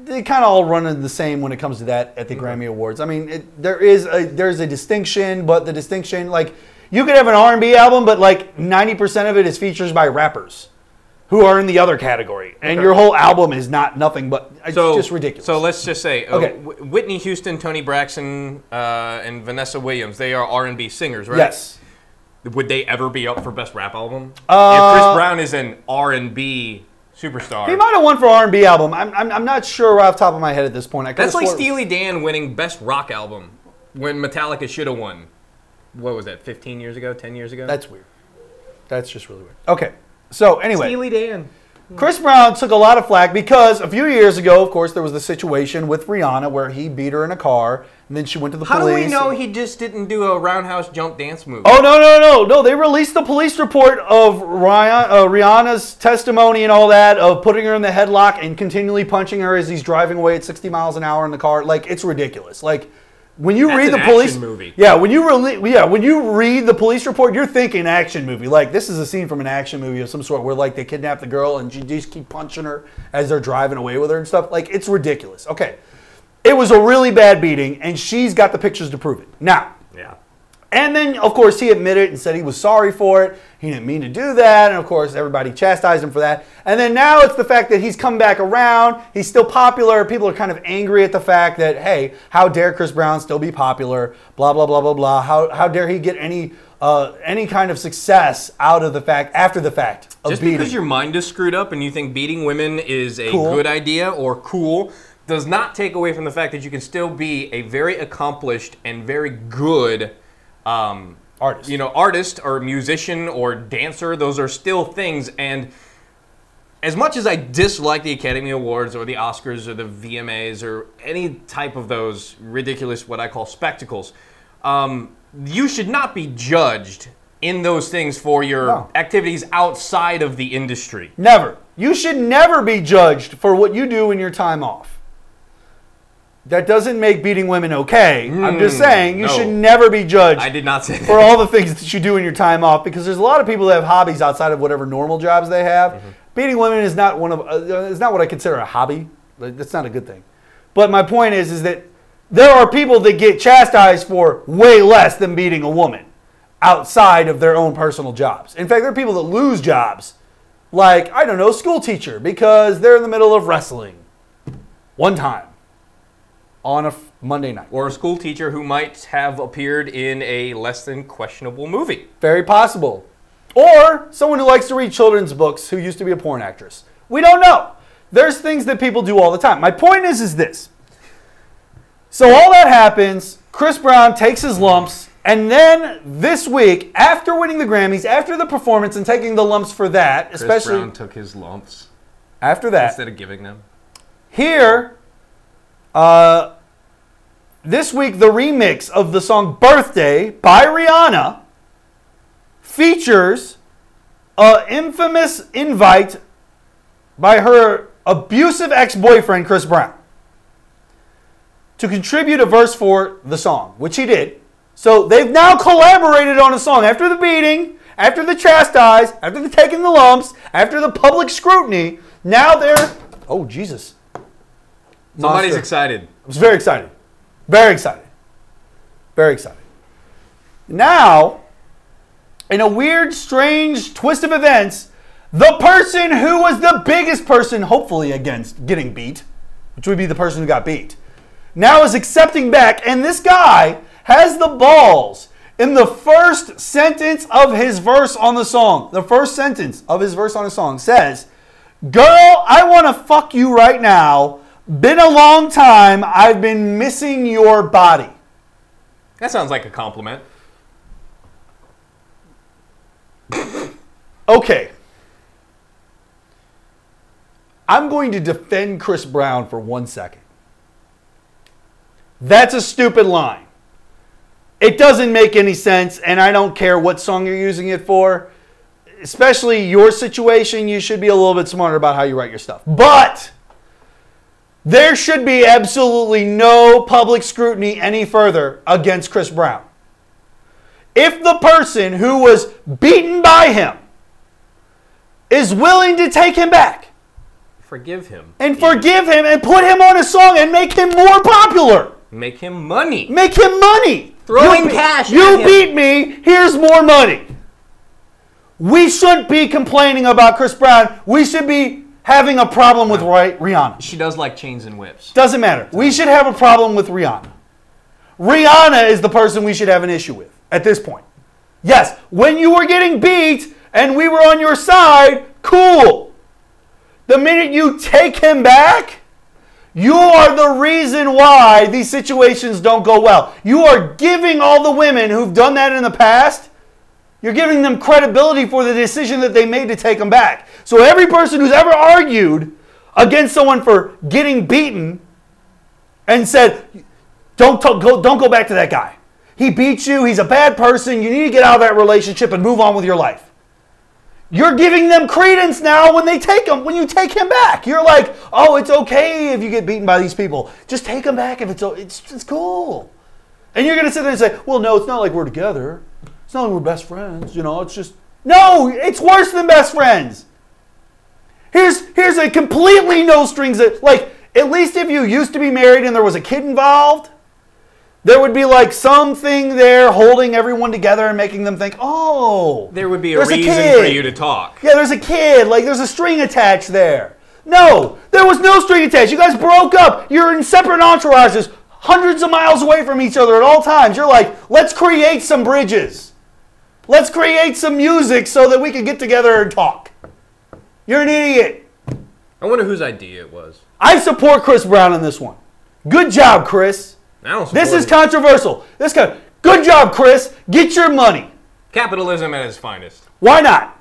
they kind of all run in the same when it comes to that at the Grammy Awards. I mean, there's a distinction, but the distinction, like, you could have an R&B album, but like 90% of it is features by rappers who are in the other category. And your whole album is nothing but, it's just ridiculous. So let's just say, Okay. Whitney Houston, Toni Braxton, and Vanessa Williams, they are R&B singers, right? Yes. Would they ever be up for Best Rap Album? If Chris Brown is an R&B superstar. He might have won for R&B album. I'm not sure off the top of my head at this point. That's like Steely Dan winning Best Rock Album when Metallica should have won. What was that, 15 years ago, 10 years ago? That's weird. That's just really weird. Okay, so anyway. Steely Dan. Chris Brown took a lot of flack because a few years ago, of course, there was the situation with Rihanna where he beat her in a car, and then she went to the police. How do we know he just didn't do a roundhouse jump dance move? Oh, no. They released the police report of Rihanna's testimony and all that, of putting her in the headlock and continually punching her as he's driving away at 60 miles an hour in the car. Like, it's ridiculous. Like, When you That's read the an police action movie. Yeah, when you read the police report, you're thinking action movie. Like, this is a scene from an action movie of some sort where, like, they kidnap the girl and you just keep punching her as they're driving away with her and stuff. Like, it's ridiculous. Okay. It was a really bad beating, and she's got the pictures to prove it. Now, Yeah. and then, of course, he admitted and said he was sorry for it. He didn't mean to do that. And, of course, everybody chastised him for that. And then now it's the fact that he's come back around. He's still popular. People are kind of angry at the fact that, hey, how dare Chris Brown still be popular? Blah, blah, blah, blah, blah. How dare he get any kind of success out of the fact, after the fact of Just beating. because your mind is screwed up and you think beating women is a Cool. good idea or cool does not take away from the fact that you can still be a very accomplished and very good Artist. artist or musician or dancer. Those are still things. And as much as I dislike the Academy Awards or the Oscars or the VMAs or any type of those ridiculous, what I call spectacles, you should not be judged in those things for your activities outside of the industry. Never. You should never be judged for what you do in your time off. That doesn't make beating women okay. I'm just saying you should never be judged. I did not say that. For all the things that you do in your time off, because there's a lot of people that have hobbies outside of whatever normal jobs they have. Beating women is not is not what I consider a hobby. That's not a good thing. But my point is that there are people that get chastised for way less than beating a woman outside of their own personal jobs. In fact, there are people that lose jobs, like, I don't know, school teacher, because they're in the middle of wrestling one time on a Monday night. Or a school teacher who might have appeared in a less than questionable movie. Very possible. Or someone who likes to read children's books who used to be a porn actress. We don't know. There's things that people do all the time. My point is this. So all that happens, Chris Brown takes his lumps, and then this week, after winning the Grammys, after the performance and taking the lumps for that, Chris especially Brown took his lumps after that, instead of giving them. here, this week, the remix of the song Birthday by Rihanna features an infamous invite by her abusive ex-boyfriend, Chris Brown, to contribute a verse for the song, which he did. So they've now collaborated on a song after the beating, after the chastise, after the taking the lumps, after the public scrutiny. Now they're, oh, Jesus. Somebody's Monster. excited. I was very excited. Very excited. Very excited. Now, in a weird, strange twist of events, the person who was the biggest person, hopefully against getting beat, which would be the person who got beat, now is accepting back. And this guy has the balls in the first sentence of his verse on the song. The first sentence of his verse on the song says, "Girl, I want to fuck you right now. Been a long time. I've been missing your body." That sounds like a compliment. Okay. I'm going to defend Chris Brown for 1 second. That's a stupid line. It doesn't make any sense, and I don't care what song you're using it for. Especially your situation, you should be a little bit smarter about how you write your stuff. But there should be absolutely no public scrutiny any further against Chris Brown. If the person who was beaten by him is willing to take him back Forgive him. and forgive him and put him on a song and make him more popular, Make him money. make him money. Throwing You- cash You at him. beat me, here's more money. We shouldn't be complaining about Chris Brown. We should be having a problem with Rihanna. She does like chains and whips. Doesn't matter. We should have a problem with Rihanna. Rihanna is the person we should have an issue with at this point. Yes, when you were getting beat and we were on your side, cool. The minute you take him back, you are the reason why these situations don't go well. You are giving all the women who've done that in the past, you're giving them credibility for the decision that they made to take him back. So every person who's ever argued against someone for getting beaten and said, don't go back to that guy. He beat you. He's a bad person. You need to get out of that relationship and move on with your life. You're giving them credence now when you take him back. You're like, oh, it's okay if you get beaten by these people. Just take him back if it's cool. And you're going to sit there and say, well, no, it's not like we're together. It's not like we're best friends. You know, it's just... No, it's worse than best friends. Here's a completely no strings... Like, at least if you used to be married and there was a kid involved, there would be like something there holding everyone together and making them think, oh... There would be a reason for you to talk. Yeah, there's a kid. Like, there's a string attached there. No, there was no string attached. You guys broke up. You're in separate entourages, hundreds of miles away from each other at all times. You're like, let's create some bridges. Let's create some music so that we can get together and talk. You're an idiot. I wonder whose idea it was. I support Chris Brown on this one. Good job, Chris. I don't support This is it. controversial. Good job, Chris. Get your money. Capitalism at its finest. Why not?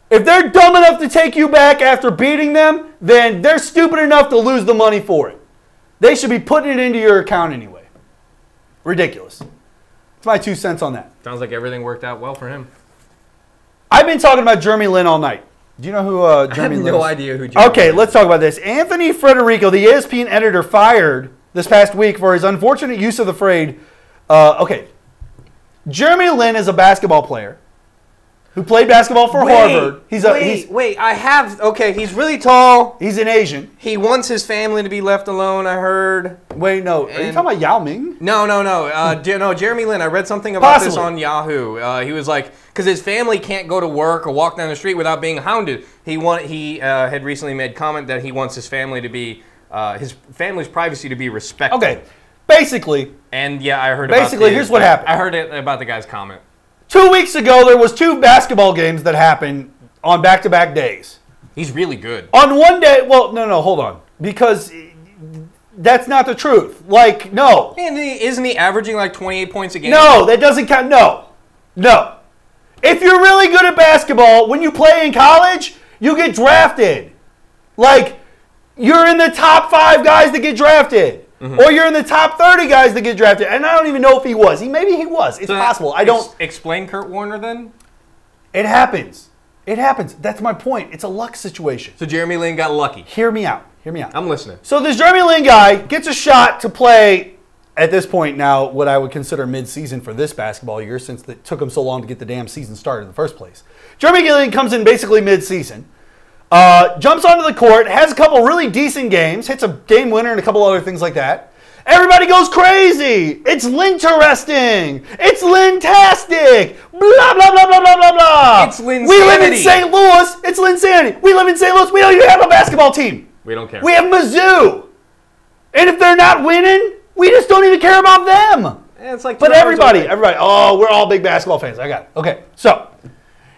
If they're dumb enough to take you back after beating them, then they're stupid enough to lose the money for it. They should be putting it into your account anyway. Ridiculous. That's my 2 cents on that. Sounds like everything worked out well for him. I've been talking about Jeremy Lin all night. Do you know who Jeremy Lin is? I have no idea who Jeremy Okay, Lin is. let's talk about this. Anthony Frederico, the ESPN editor, fired this past week for his unfortunate use of the phrase. Jeremy Lin is a basketball player who played basketball for Harvard. He's really tall. He's an Asian. He wants his family to be left alone, I heard. Wait, no. Are you talking about Yao Ming? No. No, Jeremy Lin. I read something about this Possibly. on Yahoo. He was like, because his family can't go to work or walk down the street without being hounded. He had recently made comment that he wants his family to be, his family's privacy to be respected. Okay. Basically, And yeah, I heard here's what happened. I heard it about the guy's comment. 2 weeks ago, there was 2 basketball games that happened on back-to-back days. He's really good. On one day, well, no, hold on. Because that's not the truth. Like, no. And isn't he averaging like 28 points a game? No, that doesn't count. No. If you're really good at basketball, when you play in college, you get drafted. Like, you're in the top 5 guys that get drafted. Or you're in the top 30 guys that get drafted. And I don't even know if he was. Maybe he was. It's possible. I don't... Explain Kurt Warner then? It happens. That's my point. It's a luck situation. So Jeremy Lin got lucky. Hear me out. I'm listening. So this Jeremy Lin guy gets a shot to play, at this point now, what I would consider mid-season for this basketball year, since it took him so long to get the damn season started in the first place. Jeremy Lin comes in basically mid-season. Jumps onto the court, has a couple really decent games, hits a game winner and a couple other things like that. Everybody goes crazy. It's Linteresting. It's Lintastic. Blah, blah, blah, blah, blah, blah, blah. It's Linsanity. We live in St. Louis. It's Linsanity. We live in St. Louis. We don't even have a basketball team. We don't care. We have Mizzou. And if they're not winning, we just don't even care about them. It's like But everybody, oh, we're all big basketball fans. I got it. Okay, so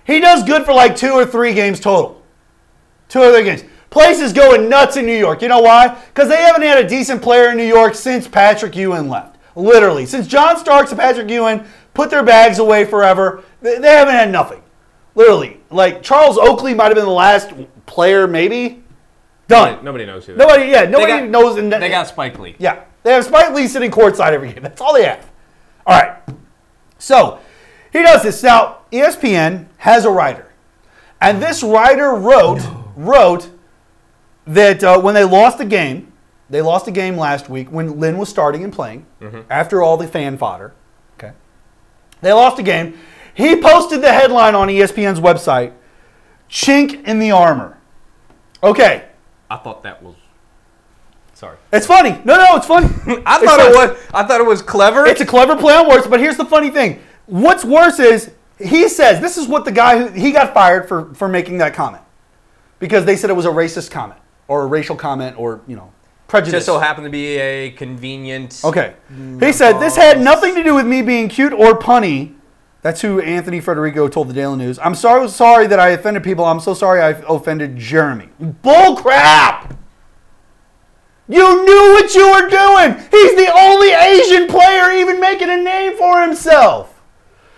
he does good for like 2 or 3 games total. 2 or 3 games. Place is going nuts in New York. You know why? Because they haven't had a decent player in New York since Patrick Ewing left. Literally. Since John Starks and Patrick Ewing put their bags away forever, they haven't had nothing. Literally. Like, Charles Oakley might have been the last player, maybe. Done. Nobody knows who that is. Nobody knows. They got Spike Lee. Yeah. They have Spike Lee sitting courtside every game. That's all they have. All right. So, he does this. Now, ESPN has a writer. And this writer wrote that when they lost a game last week when Lin was starting and playing, after all the fan fodder. Okay. They lost a game. He posted the headline on ESPN's website, "Chink in the Armor." Okay. I thought that was... Sorry. It's funny. No, it's funny. I thought it was clever. It's a clever play on words, but here's the funny thing. What's worse is, he says, this is what the guy he got fired for making that comment. Because they said it was a racist comment, or a racial comment, or, prejudice. Just so happened to be a convenient... Okay. He said, this had nothing to do with me being cute or punny. That's who Anthony Frederico told the Daily News. I'm sorry that I offended people. I'm so sorry I offended Jeremy. Bull crap! You knew what you were doing. He's the only Asian player even making a name for himself.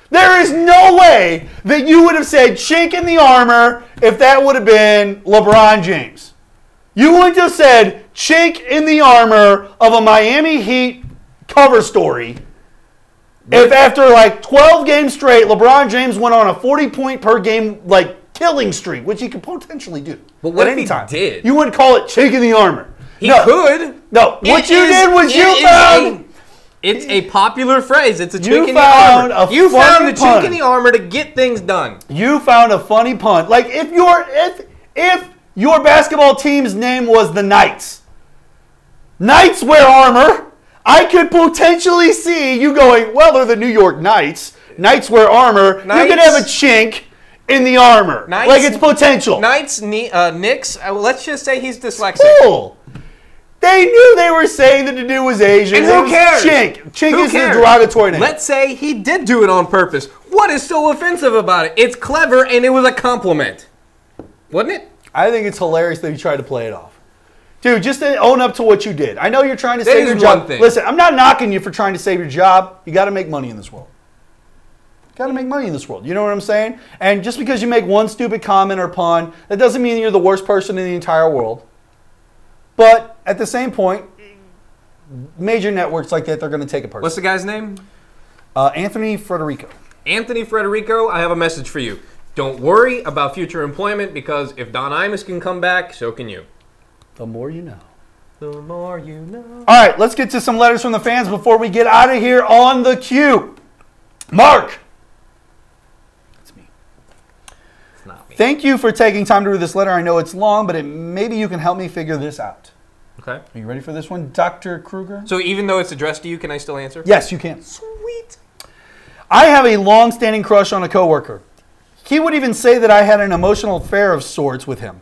There is no way that you would have said chink in the armor if that would have been LeBron James. You wouldn't have said chink in the armor of a Miami Heat cover story if after like 12 games straight, LeBron James went on a 40-point per game killing streak, which he could potentially do. But what at if any he time. did? You wouldn't call it chink in the armor. He could. No, what you did was you found... It's a popular phrase. It's a chink in the found armor. a You found funny the pun. chink in the armor to get things done. You found a funny pun. Like if your basketball team's name was the Knights. Knights wear armor. I could potentially see you going, well, they're the New York Knights. Knights wear armor. You could have a chink in the armor. Knights, like it's potential. Knights, Knicks, let's just say he's dyslexic. Cool. They knew they were saying that the dude was Asian. And who cares? Chink. Chink Who is cares? the derogatory name. Let's say he did do it on purpose. What is so offensive about it? It's clever and it was a compliment. Wasn't it? I think it's hilarious that you tried to play it off. Dude, just own up to what you did. I know you're trying to save your job. One thing. Listen, I'm not knocking you for trying to save your job. You got to make money in this world. You got to make money in this world. You know what I'm saying? And just because you make one stupid comment or pun, that doesn't mean you're the worst person in the entire world. But at the same point, major networks like that, they're going to take it personally. What's the guy's name? Anthony Frederico. Anthony Frederico, I have a message for you. Don't worry about future employment because if Don Imus can come back, so can you. The more you know. The more you know. All right, let's get to some letters from the fans before we get out of here on the queue. Mark. It's me. It's not me. Thank you for taking time to read this letter. I know it's long, but maybe you can help me figure this out. Okay. Are you ready for this one, Dr. Kruger? So even though it's addressed to you, can I still answer? Yes, you can. Sweet. I have a long-standing crush on a coworker. He would even say that I had an emotional affair of sorts with him.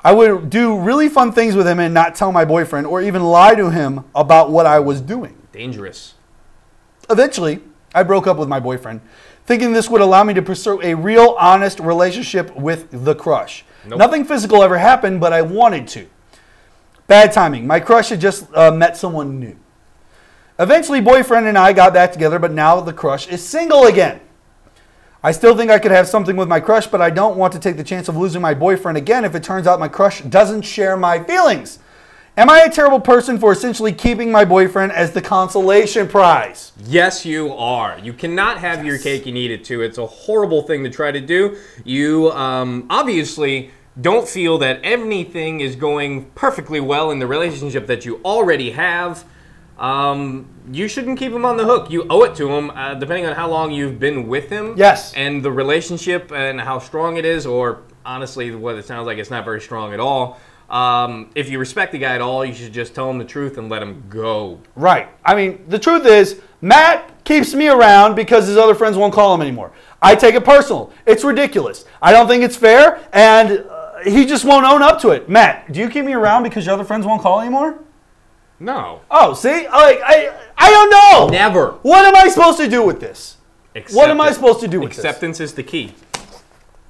I would do really fun things with him and not tell my boyfriend or even lie to him about what I was doing. Dangerous. Eventually, I broke up with my boyfriend, thinking this would allow me to pursue a real, honest relationship with the crush. Nope. Nothing physical ever happened, but I wanted to. Bad timing. My crush had just met someone new. Eventually, boyfriend and I got back together, but now the crush is single again. I still think I could have something with my crush, but I don't want to take the chance of losing my boyfriend again if it turns out my crush doesn't share my feelings. Am I a terrible person for essentially keeping my boyfriend as the consolation prize? Yes, you are. You cannot have your cake and eat it too. It's a horrible thing to try to do. You obviously don't feel that anything is going perfectly well in the relationship that you already have. You shouldn't keep him on the hook. You owe it to him, depending on how long you've been with him. Yes. And the relationship and how strong it is, or honestly, what it sounds like, it's not very strong at all. If you respect the guy at all, you should just tell him the truth and let him go. Right. I mean, the truth is, Matt keeps me around because his other friends won't call him anymore. I take it personal. It's ridiculous. I don't think it's fair, and he just won't own up to it. Matt, do you keep me around because your other friends won't call anymore? No. Oh, see? I don't know. Never. What am I supposed to do with this? What am I supposed to do with Acceptance is the key. this?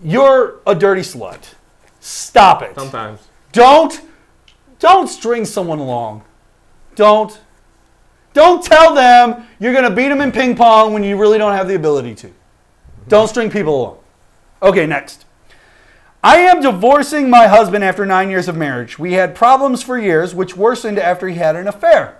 You're a dirty slut. Stop it. Sometimes. Don't string someone along. Don't tell them you're going to beat them in ping pong when you really don't have the ability to. Don't string people along. Okay, next. I am divorcing my husband after 9 years of marriage. We had problems for years, which worsened after he had an affair.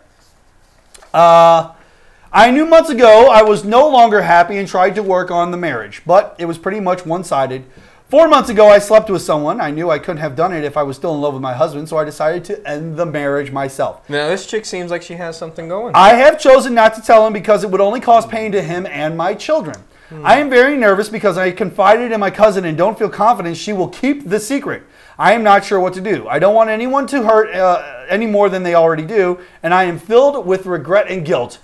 I knew months ago I was no longer happy and tried to work on the marriage, but it was pretty much one-sided. 4 months ago, I slept with someone. I knew I couldn't have done it if I was still in love with my husband, so I decided to end the marriage myself. Now, this chick seems like she has something going. I have chosen not to tell him because it would only cause pain to him and my children. I am very nervous because I confided in my cousin and don't feel confident she will keep the secret. I am not sure what to do. I don't want anyone to hurt any more than they already do, and I am filled with regret and guilt.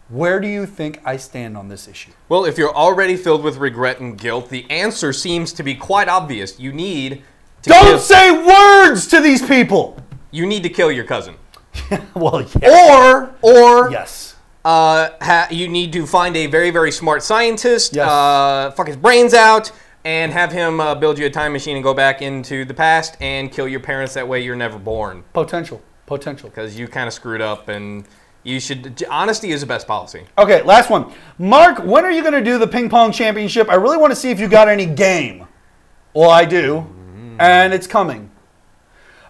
Where do you think I stand on this issue? Well, if you're already filled with regret and guilt, the answer seems to be quite obvious. You need to Don't say words to these people! You need to kill your cousin. Well, yes. Or Yes. You need to find a very, very smart scientist, Yes. fuck his brains out, and have him build you a time machine and go back into the past and kill your parents. That way you're never born. Potential. Because you kind of screwed up, and you should... Honesty is the best policy. Okay, last one. Mark, when are you going to do the ping pong championship? I really want to see if you got any game. Well, I do. And it's coming.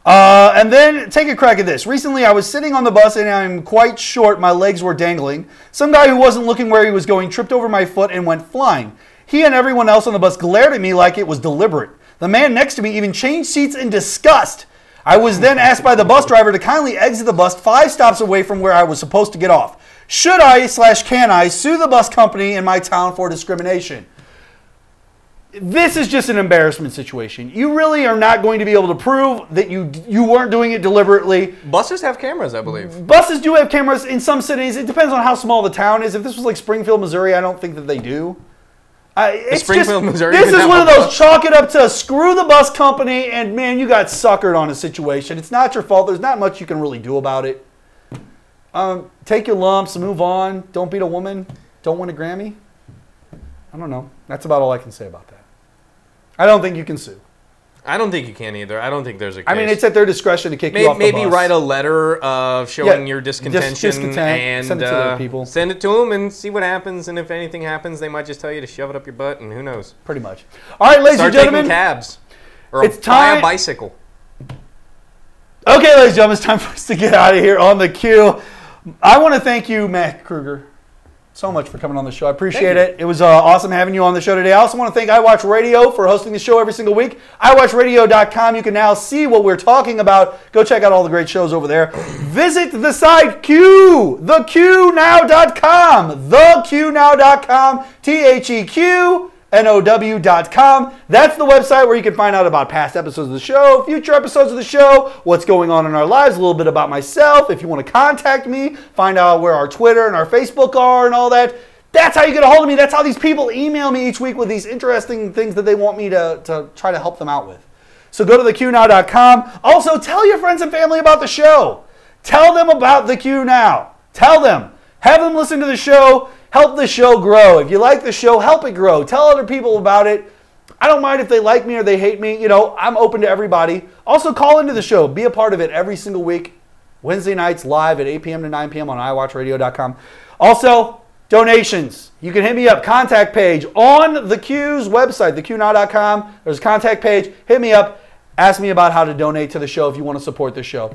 And then take a crack at this. Recently, I was sitting on the bus and I'm quite short. My legs were dangling. Some guy who wasn't looking where he was going tripped over my foot and went flying. He and everyone else on the bus glared at me like it was deliberate. The man next to me even changed seats in disgust. I was then asked by the bus driver to kindly exit the bus 5 stops away from where I was supposed to get off. Should I/can I sue the bus company in my town for discrimination? This is just an embarrassment situation. You really are not going to be able to prove that you weren't doing it deliberately. Buses have cameras, I believe. Buses do have cameras in some cities. It depends on how small the town is. If this was like Springfield, Missouri, I don't think that they do. Springfield, Missouri. This is one of those chalk it up to screw the bus company and man, you got suckered on a situation. It's not your fault. There's not much you can really do about it. Take your lumps, move on. Don't beat a woman. Don't win a Grammy. I don't know. That's about all I can say about that. I don't think you can sue. I don't think you can either. I don't think there's a case. I mean, it's at their discretion to kick you off the bus. Maybe write a letter of showing your discontention and send it to other people. Send it to them and see what happens. And if anything happens, they might just tell you to shove it up your butt, and who knows? Pretty much. All right, ladies and gentlemen. Start taking cabs. Or it's time. Buy a bicycle. Okay, ladies and gentlemen, it's time for us to get out of here on the queue. I want to thank you, Matt Kruger, so much for coming on the show. I appreciate it. It was awesome having you on the show today. I also want to thank iWatch Radio for hosting the show every single week. iWatchRadio.com. You can now see what we're talking about. Go check out all the great shows over there. Visit the site Q, theqnow.com, theqnow.com, TheqNow.com. That's the website where you can find out about past episodes of the show, future episodes of the show, what's going on in our lives, a little bit about myself. If you want to contact me, find out where our Twitter and our Facebook are and all that. That's how you get a hold of me. That's how these people email me each week with these interesting things that they want me to try to help them out with. So go to theqnow.com. Also, tell your friends and family about the show. Tell them about the Q Now. Tell them. Have them listen to the show. Help the show grow. If you like the show, help it grow. Tell other people about it. I don't mind if they like me or they hate me. You know, I'm open to everybody. Also, call into the show. Be a part of it every single week. Wednesday nights live at 8 p.m. to 9 p.m. on iWatchRadio.com. Also, donations. You can hit me up. Contact page on the Q's website, theqnow.com. There's a contact page. Hit me up. Ask me about how to donate to the show if you want to support the show.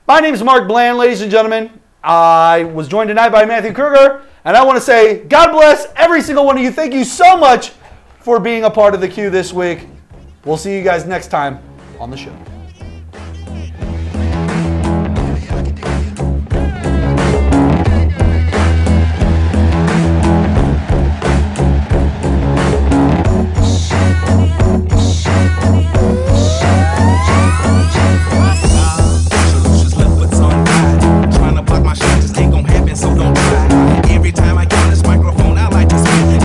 My name is Mark Bland, ladies and gentlemen. I was joined tonight by Matthew Kruger, and I want to say God bless every single one of you. Thank you so much for being a part of the Q this week. We'll see you guys next time on the show.